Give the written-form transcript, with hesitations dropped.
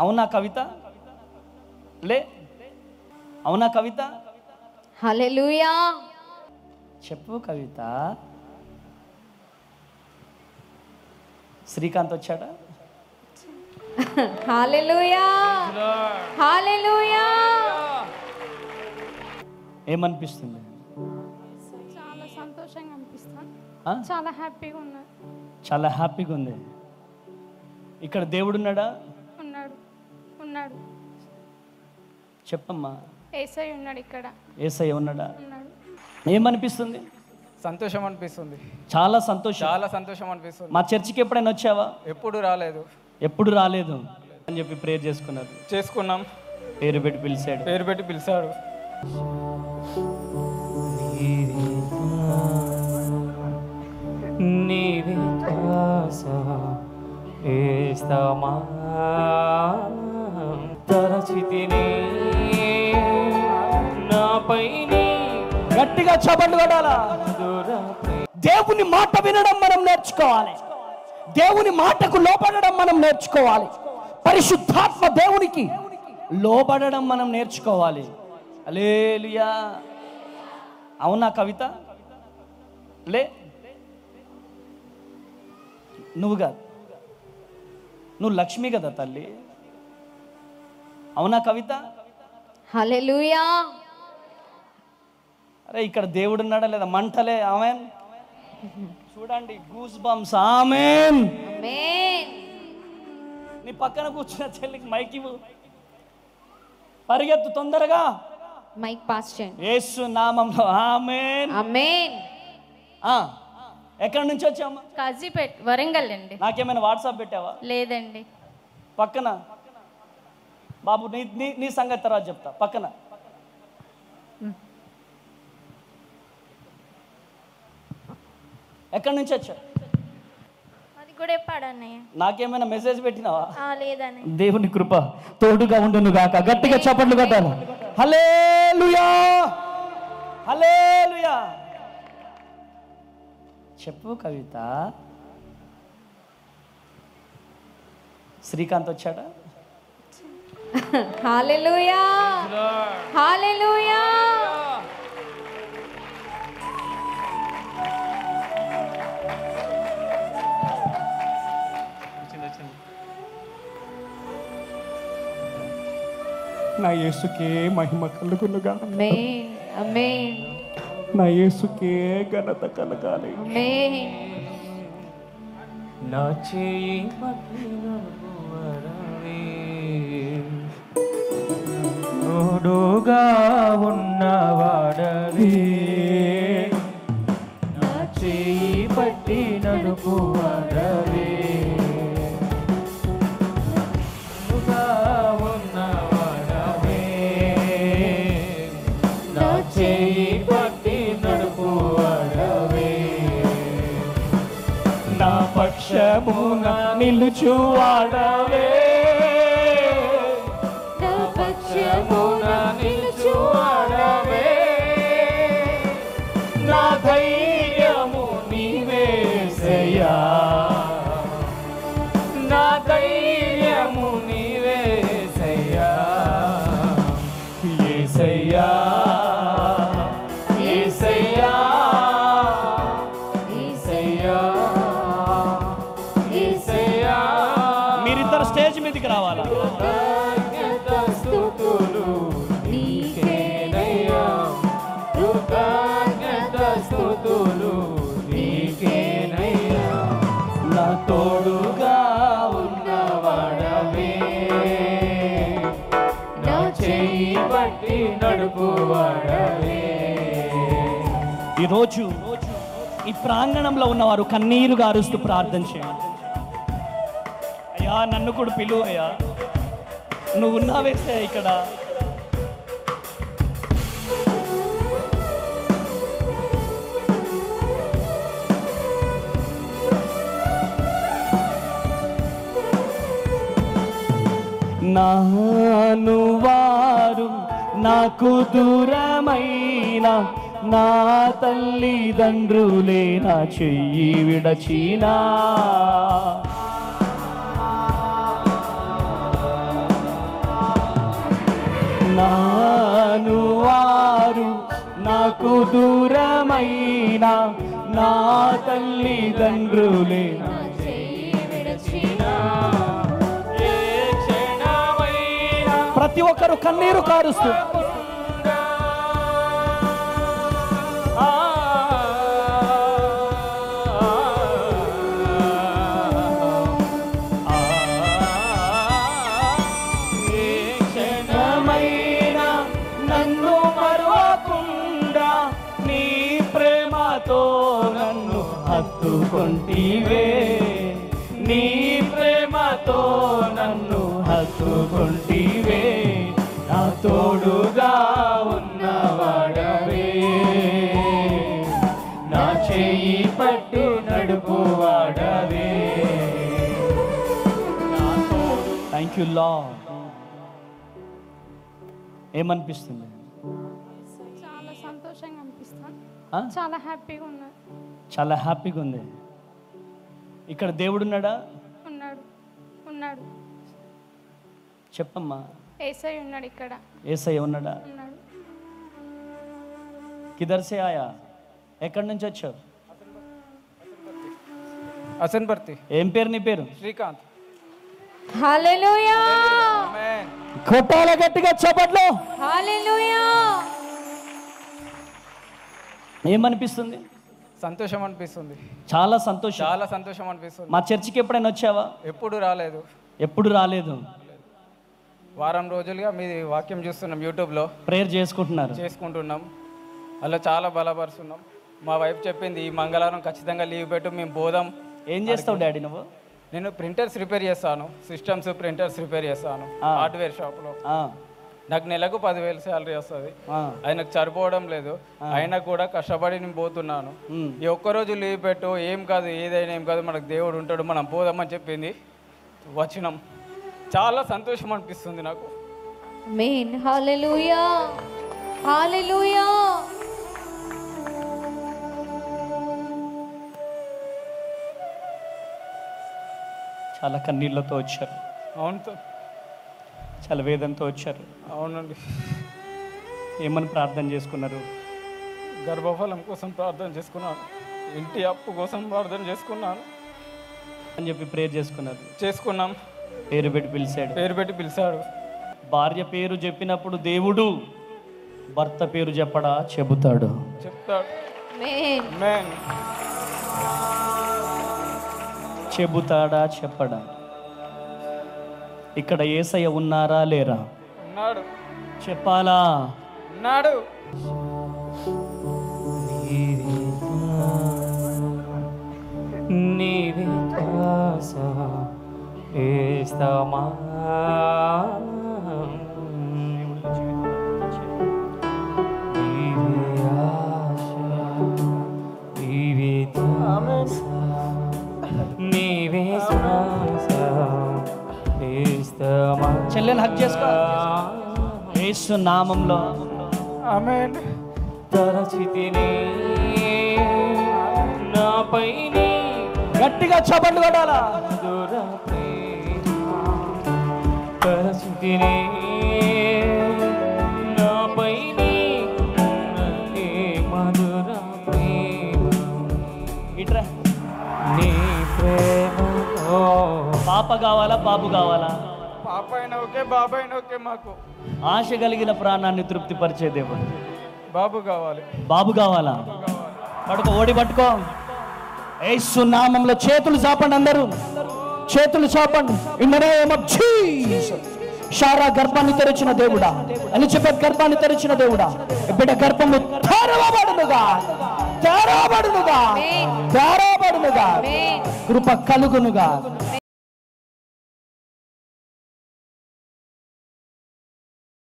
అవునా కవిత? లే, అవునా కవిత? హల్లెలూయా. చెప్పు కవిత. శ్రీకాంత్ వచ్చాడా? హల్లెలూయా, హల్లెలూయా. ఏమనిపిస్తుంది? చాలా సంతోషంగా అనిపిస్తుంది. ఆ? చాలా హ్యాపీగా ఉన్నా. చాలా హ్యాపీగా ఉంది. ఇక్కడ దేవుడు ఉన్నాడా? ఉన్నాడు, ఉన్నాడు. చెప్పమ్మా. యేసయ్య ఉన్నాడు ఇక్కడ. యేసయ్య ఉన్నాడా? ఉన్నాడు. ఏమనిపిస్తుంది? సంతోషం అనిపిస్తుంది. చాలా సంతోషం. చాలా సంతోషం అనిపిస్తుంది. మా చర్చికి ఎప్పుడైనా వచ్చావా? ఎప్పుడు రాలేదు. ఎప్పుడు రాలేదు అని చెప్పి ప్రేయర్ చేసుకున్నారు. చేసుకున్నాం. పేరు పెట్టి పిలిచాడు. పేరు పెట్టి పిలిచాడు. గట్టిగా చప్పట్లు కొట్టాలా? దేవుని మాట వినడం మనం నేర్చుకోవాలి. దేవుని మాటకు లోబడడం మనం నేర్చుకోవాలి. పరిశుద్ధాత్మ దేవునికి లోబడడం మనం నేర్చుకోవాలి. హల్లెలూయా. అవునా కవిత? లే, నువ్వు కాదు, నువ్వు లక్ష్మి కదా తల్లి. అవునా కవిత? హల్లెలూయా. అరే ఇక్కడ దేవుడు ఉన్నాడా లేదా? మంటలే. ఆమెన్. చూడండి, గూస్ బంప్స్. ఆమెన్. ఆమేన్. నీ పక్కన కూర్చున్న చెల్లికి మైక్ ఇవ్వు. పరిగెత్తు తొందరగా. మైక్ పాస్ చేయండి. యేసు నామంలో. ఆమేన్. ఆమేన్. ఎక్కడి నుంచి వచ్చామా? కాజీపేట్, వరంగల్ అండి. నాకేమైనా వాట్సాప్ పెట్టావా? లేదండి. పక్కన బాబు, నీ నీ నీ సంగతి తర్వాత చెప్తా. పక్కన ఎక్కడి నుంచి వచ్చా? అది కూడా పాడన్నయ్య. నాకేమైనా మెసేజ్ పెట్టినావా? లేదన్నయ్య. దేవుని కృప తోడుగా ఉండును గాక. గట్టిగా చప్పట్లు కొట్టాలి. హల్లెలూయా, హల్లెలూయా. చెప్పు కవిత. శ్రీకాంత్ వచ్చాడా? హల్లెలూయా, హల్లెలూయా. నా యేసుకే మహిమ కలుగునుగా. ఆమేన్, ఆమేన్, నా యేసుకే ఘనత కలగాలి. ఆమేన్. నా చేయి పట్టి నడుపువడవే, తోడుగా ఉన్నవాడవే. నా చేయి పట్టి నడుపువడవే, తోడుగా ఉన్నవాడవే. నా చేయి పట్టి నడుపువడవే, నా పక్షమున నిలుచువాడవే. నా పక్షమున నిలుచువాడవే. నా ధైర్యము నీవేసయ్యా, నా ధైర్యము నీవేసయ్యా. యేసయ్యా, యేసయ్యా, మీరిద్దరు స్టేజ్ మీదకి రావాలా? స్తుతులు నీకేనయ్యా, కృతజ్ఞత స్తుతులు నీకేనయ్యా. నా తోడుగా ఉన్నవాడవే, నా చేయి పట్టి నడుపువాడవే. ఈరోజు ఈ ప్రాంగణంలో ఉన్నవారు కన్నీరుగా అరుస్తూ ప్రార్థన చేయండి. అయ్యా నన్ను కూడా పిలువు అయ్యా, నువ్వు ఉన్నావేసే ఇక్కడ. నాను వారు నాకు దూరమైన నా తల్లిదండ్రులే నా చెయ్యి విడచినా, నాను వారు నాకు దూరమైన నా తల్లిదండ్రులే నా చెయ్యి విడచిన ఏ క్షణమైనా ప్రతి ఒక్కరు కన్నీరు కారుస్తూ నన్ను మరువకుండా నీ ప్రేమతో నన్ను హత్తుకొంటివే, నీ ప్రేమతో నన్ను హత్తుకొంటివే, నా తోడుగా ఉన్నవాడవే, నా చెయ్యి పట్టి నడుపువాడవే. Thank you lord. ఏమనిపిస్తుంది? చాలా సంతోషంగా అనిపిస్తాను, ఆ? చాలా హ్యాపీగా ఉన్నాడు. చాలా హ్యాపీగా ఉంది. ఇక్కడ దేవుడు ఉన్నాడా? ఉన్నాడు ఉన్నాడు చెప్పమ్మా. ఏసై ఉన్నాడు ఇక్కడ, యేసయ్య ఉన్నాడా? ఉన్నాడు. కిదర్ సే ఆయా? ఎక్కడి నుంచి వచ్చావు? అసన్పర్తి. ఏం పేరు నీ పేరు? శ్రీకాంత్. హల్లెలూయా ఆమేన్. కొట్టాల గట్టిగా చప్పట్లు. హల్లెలూయా. ఏమనిపిస్తుంది? సంతోషం అనిపిస్తుంది, చాలా సంతోషం. చాలా సంతోషం అనిపిస్తుంది. మా చర్చికి ఎప్పుడైనా వచ్చావా? ఎప్పుడు రాలేదు, ఎప్పుడు రాలేదు. వారం రోజులుగా మీ వాక్యం చూస్తున్నాం, యూట్యూబ్లో ప్రేయర్ చేసుకుంటున్నారు. చేసుకుంటున్నాం, అలా చాలా బలపరుస్తున్నాం. మా వైఫ్ చెప్పింది ఈ మంగళవారం ఖచ్చితంగా లీవ్ పెట్టు, మేము పోదాం. ఏం చేస్తావు డాడీ నువ్వు? నేను ప్రింటర్స్ రిపేర్ చేస్తాను, సిస్టమ్స్ ప్రింటర్స్ రిపేర్ చేస్తాను హార్డ్వేర్ షాప్లో. ఆ, నాకు నెలకు 10,000 శాలరీ వస్తుంది. ఆ, ఆయనకు సరిపోవడం లేదు, అయినా కూడా కష్టపడి నేను పోతున్నాను. ఉమ్. ఈ ఒక్కరోజు లీవ్ పెట్టు, ఏం కాదు, ఏదైనా ఏం కాదు, మనకు దేవుడు ఉంటాడు, మనం పోదామని చెప్పింది. వచ్చినాం, చాలా సంతోషం అనిపిస్తుంది నాకు. ఆమేన్. హల్లెలూయా హల్లెలూయా. చాలా కన్నీళ్ళతో వచ్చారు, అవును, చాలా వేదంతో వచ్చారు. అవునండి. ఏమని ప్రార్థన చేసుకున్నారు? గర్భఫలం కోసం ప్రార్థన చేసుకున్నాను, ఇంటి అప్పు కోసం ప్రార్థన చేసుకున్నాను, అని చెప్పి ప్రేయర్ చేసుకున్నాం. పేరు పెట్టి పిలిచాడు. పేరు పెట్టి పిలిచాడు. భార్య పేరు చెప్పినప్పుడు దేవుడు భర్త పేరు చెప్పడా? చెబుతాడు. చెప్తాడు. ఆమేన్. ఆమేన్. చెబుతాడా? చెప్పడా? ఇక్కడ యేసయ్య ఉన్నారా లేరా? ఉన్నాడు. చెప్పాలా? ఉన్నాడు. నీవే శ్వాస వేస్తామా, నీవే ఆశ, నీవే ధ్యాస, నీవే శ్వాస వేస్తామా. చెల్లెని హక్ చేసుకో. యేసు నామంలో ఆమేన్. తరచితిని నాపై గట్టిగా చప్పట్లు కొట్టాలా? మధుర ప్రేమ తరచితిని నాపై మధుర ప్రేమ. ఇట్రా. నీ ప్రేమతో పాప కావాలా? బాబు కావాలా? పాప అయినా ఓకే, బాబు అయినా ఓకే, మాకు ఆశ కలిగిన ప్రాణాన్ని తృప్తిపరిచే దేవుడు. బాబు కావాలి. బాబు కావాలా? పడుకో, ఓడి పట్టుకో. యేసు నామంలో చేతులు చాపండి, అందరూ చేతులు చాపండి. In the name of Jesus. Sarah గర్భాన్ని తెరిచిన దేవుడా, ఎలిజబెత్ గర్భాన్ని తెరిచిన దేవుడా, బిడ్డ గర్భము తెరవబడునుగా, తెరవబడునుగా, తెరవబడునుగా, కృప కలుగునుగా.